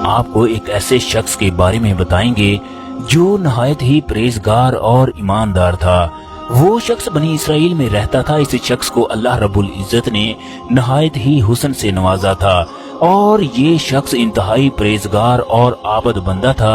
آپ کو एक ऐसे शख्स के बारे में बताएंगे जो नहायत ही परहेजगार और ईमानदार था। वो शख्स बनी इसराइल में रहता था। इस शख्स को अल्लाह रब्बुल इज्जत ने नहायत ही हुस्न से नवाजा था और ये शख्स इंतहाई परहेजगार और आबद बंदा था।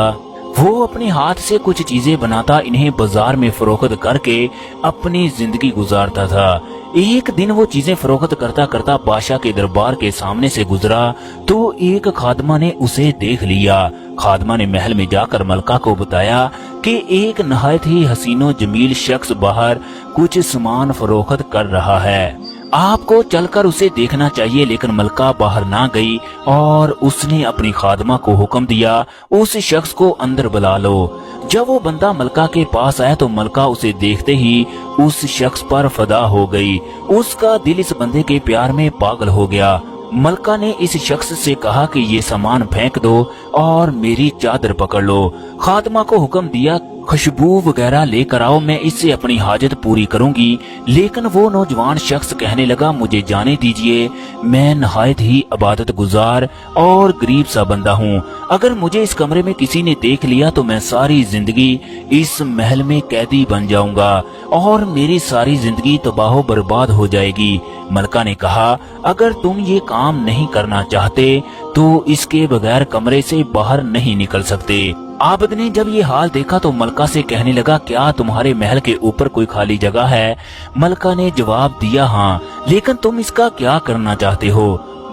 वो अपने हाथ से कुछ चीजें बनाता, इन्हें बाजार में फरोख्त करके अपनी जिंदगी गुजारता था। एक दिन वो चीजें फरोख्त करता करता बादशाह के दरबार के सामने से गुजरा तो एक खादमा ने उसे देख लिया। खादमा ने महल में जाकर मलका को बताया कि एक नहायत ही हसीनो जमील शख्स बाहर कुछ सामान फरोख्त कर रहा है, आपको चलकर उसे देखना चाहिए। लेकिन मलका बाहर ना गई और उसने अपनी खादमा को हुक्म दिया, उस शख्स को अंदर बुला लो। जब वो बंदा मलका के पास आया तो मलका उसे देखते ही उस शख्स पर फदा हो गई। उसका दिल इस बंदे के प्यार में पागल हो गया। मलका ने इस शख्स से कहा कि ये सामान फेंक दो और मेरी चादर पकड़ लो। खादमा को हुक्म दिया, खुशबू वगैरह लेकर आओ, मैं इससे अपनी हाजत पूरी करूंगी। लेकिन वो नौजवान शख्स कहने लगा, मुझे जाने दीजिए, मैं नहायत ही इबादत गुजार और गरीब सा बंदा हूँ। अगर मुझे इस कमरे में किसी ने देख लिया तो मैं सारी जिंदगी इस महल में कैदी बन जाऊंगा और मेरी सारी जिंदगी तबाह बर्बाद हो जाएगी। मलका ने कहा, अगर तुम ये काम नहीं करना चाहते तो इसके बगैर कमरे से बाहर नहीं निकल सकते। आबद ने जब ये हाल देखा तो मलका से कहने लगा, क्या तुम्हारे महल के ऊपर कोई खाली जगह है? मलका ने जवाब दिया, हाँ, लेकिन तुम इसका क्या करना चाहते हो?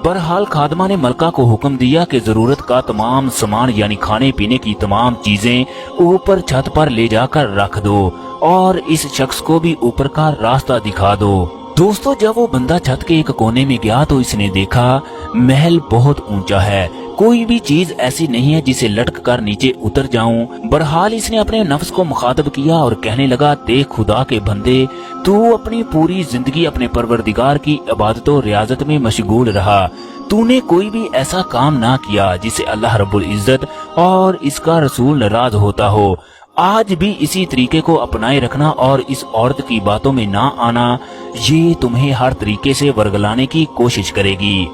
बहरहाल खादमा ने मलका को हुक्म दिया कि जरूरत का तमाम सामान यानी खाने पीने की तमाम चीजें ऊपर छत पर ले जाकर रख दो और इस शख्स को भी ऊपर का रास्ता दिखा दो। दोस्तों, जब वो बंदा छत के एक कोने में गया तो इसने देखा महल बहुत ऊंचा है, कोई भी चीज ऐसी नहीं है जिसे लटक कर नीचे उतर जाऊं। बहरहाल इसने अपने नफ्स को मुखातब किया और कहने लगा, देख खुदा के बंदे, तू अपनी पूरी जिंदगी अपने परवरदिगार की इबादत और रियाजत में मशगूल रहा। तूने कोई भी ऐसा काम ना किया जिसे अल्लाह रब्बुल इज्जत और इसका रसूल नाराज होता हो। आज भी इसी तरीके को अपनाए रखना और इस औरत की बातों में ना आना, ये तुम्हें हर तरीके से वर्गलाने की कोशिश करेगी।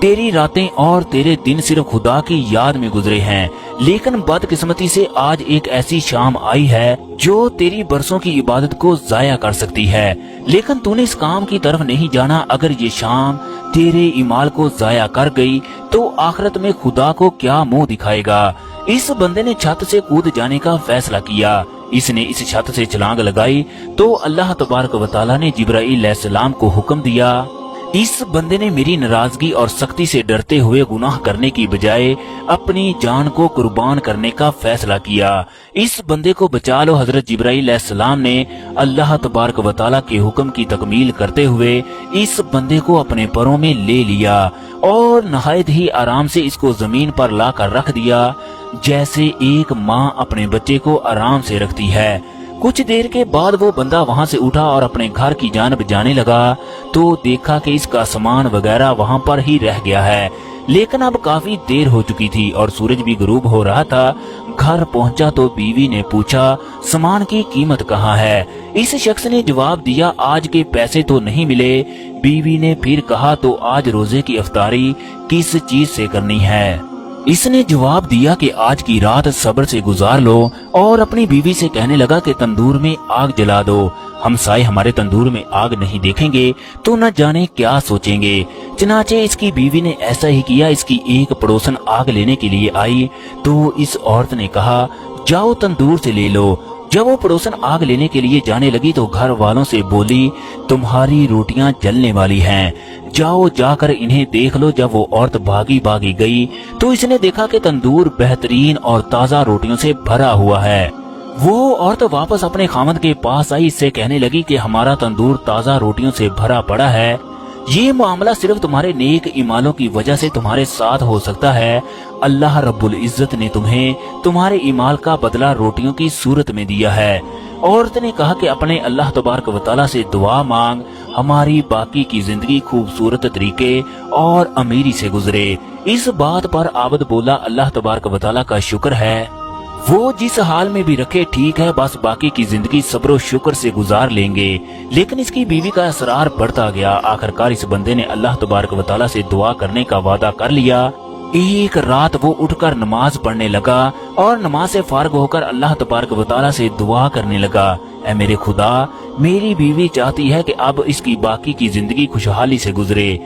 तेरी रातें और तेरे दिन सिर्फ खुदा की याद में गुजरे हैं, लेकिन बदकिस्मती से आज एक ऐसी शाम आई है जो तेरी बरसों की इबादत को जाया कर सकती है। लेकिन तूने इस काम की तरफ नहीं जाना। अगर ये शाम तेरे ईमाल को जाया कर गई तो आखिरत में खुदा को क्या मुंह दिखाएगा। इस बंदे ने छत से कूद जाने का फैसला किया। इसने इस छत से छलांग लगाई तो अल्लाह तबारक व तआला ने जिब्राईल अलैहिस्सलाम को हुक्म दिया, इस बंदे ने मेरी नाराजगी और सख्ती से डरते हुए गुनाह करने की बजाय अपनी जान को कुर्बान करने का फैसला किया। इस बंदे को बचा लो। हजरत जिब्राईल अलैहिस्सलाम ने अल्लाह तबारक व तआला के हुक्म की तकमील करते हुए इस बंदे को अपने परों में ले लिया और नहायत ही आराम से इसको जमीन पर ला कर रख दिया, जैसे एक माँ अपने बच्चे को आराम से रखती है। कुछ देर के बाद वो बंदा वहाँ से उठा और अपने घर की जानब जाने लगा तो देखा कि इसका सामान वगैरह वहाँ पर ही रह गया है। लेकिन अब काफी देर हो चुकी थी और सूरज भी गुरूब हो रहा था। घर पहुंचा तो बीवी ने पूछा, सामान की कीमत कहाँ है? इस शख्स ने जवाब दिया, आज के पैसे तो नहीं मिले। बीवी ने फिर कहा, तो आज रोजे की इफ्तारी किस चीज से करनी है? इसने जवाब दिया कि आज की रात सब्र से गुजार लो और अपनी बीवी से कहने लगा कि तंदूर में आग जला दो। हमसाए हमारे तंदूर में आग नहीं देखेंगे तो न जाने क्या सोचेंगे। चनाचे इसकी बीवी ने ऐसा ही किया। इसकी एक पड़ोसन आग लेने के लिए आई तो इस औरत ने कहा, जाओ तंदूर से ले लो। जब वो पड़ोसन आग लेने के लिए जाने लगी तो घर वालों से बोली, तुम्हारी रोटियां जलने वाली हैं, जाओ जाकर इन्हें देख लो। जब वो औरत भागी भागी गई तो इसने देखा कि तंदूर बेहतरीन और ताजा रोटियों से भरा हुआ है। वो औरत वापस अपने खामद के पास आई, इससे कहने लगी कि हमारा तंदूर ताजा रोटियों से भरा पड़ा है। ये मामला सिर्फ तुम्हारे नेक ईमालों की वजह से तुम्हारे साथ हो सकता है। अल्लाह रब्बुल इज्जत ने तुम्हें तुम्हारे ईमाल का बदला रोटियों की सूरत में दिया है। औरत ने कहा कि अपने अल्लाह तबारक व तआला से दुआ मांग, हमारी बाकी की जिंदगी खूबसूरत तरीके और अमीरी से गुजरे। इस बात पर आबद बोला, अल्लाह तबारक व तआला का शुक्र है, वो जिस हाल में भी रखे ठीक है, बस बाकी की जिंदगी सब्र शुक्र से गुजार लेंगे। लेकिन इसकी बीवी का असरार बढ़ता गया। आखिरकार इस बंदे ने अल्लाह तबारक व तआला से दुआ करने का वादा कर लिया ایک رات وہ اٹھ کر نماز پڑھنے لگا اور نماز سے فارغ ہو کر اللہ تبارک و تعالیٰ سے دعا کرنے لگا، اے میرے خدا، میری بیوی چاہتی ہے کہ اب اس کی باقی کی زندگی خوشحالی سے گزرے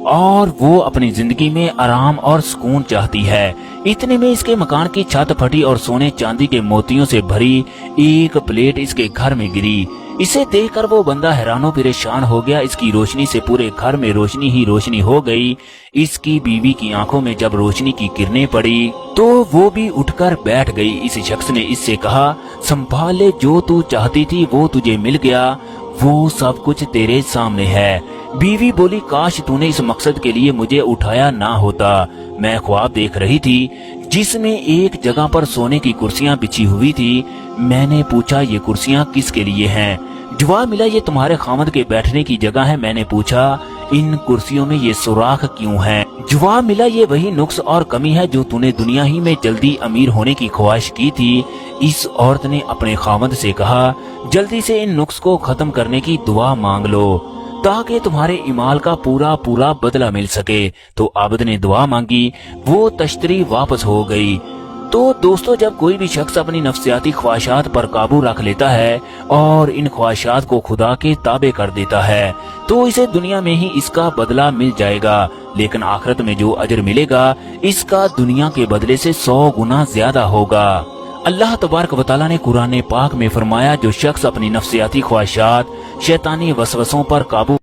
اور وہ اپنی زندگی میں آرام اور سکون چاہتی ہے۔ اتنے میں اس کے مکان کی چھت پھٹی اور سونے چاندی کے موتیوں سے بھری ایک پلیٹ اس کے گھر میں گری۔ اسے دیکھ کر وہ بندہ حیران و پریشان ہو گیا۔ اس کی روشنی سے پورے گھر میں روشنی ہی روشنی ہو گئی۔ اس کی بیوی کی آنکھوں میں جب روشنی کی کرنیں پڑی تو وہ بھی اٹھ کر بیٹھ گئی۔ اس شخص نے اس سے کہا، سنبھال لے، جو تو چاہتی تھی وہ تجھے مل گیا، وہ سب کچھ تیرے سامنے ہے۔ بیوی بولی، کاش تو نے اس مقصد کے لیے مجھے اٹھایا نہ ہوتا۔ میں خواب دیکھ رہی تھی جس میں ایک جگہ پر سونے کی کرسیاں بچھی ہوئی تھی۔ میں نے پوچھا، یہ کرسیاں کس کے لیے ہیں؟ جواب ملا، یہ تمہارے خاوند کے بیٹھنے کی جگہ ہے۔ میں نے پوچھا، ان کرسیوں میں یہ سوراخ کیوں ہیں؟ جواب ملا، یہ وہی نقص اور کمی ہے جو تو نے دنیا ہی میں جلدی امیر ہونے کی خواہش کی تھی۔ اس عورت نے اپنے خاوند سے کہا، جلدی سے ان نقص کو ختم کرنے کی دعا مانگ لو تاکہ تمہارے اعمال کا پورا پورا بدلہ مل سکے۔ تو عابد نے دعا مانگی، وہ تشتری واپس ہو گئی۔ تو دوستو، جب کوئی بھی شخص اپنی نفسیاتی خواہشات پر قابو رکھ لیتا ہے اور ان خواہشات کو خدا کے تابع کر دیتا ہے تو اسے دنیا میں ہی اس کا بدلہ مل جائے گا، لیکن آخرت میں جو اجر ملے گا اس کا دنیا کے بدلے سے 100 گنا زیادہ ہوگا۔ اللہ تبارک و تعالیٰ نے قرآن پاک میں فرمایا، جو شخص اپنی نفسیاتی خواہشات، شیطانی وسوسوں پر قابو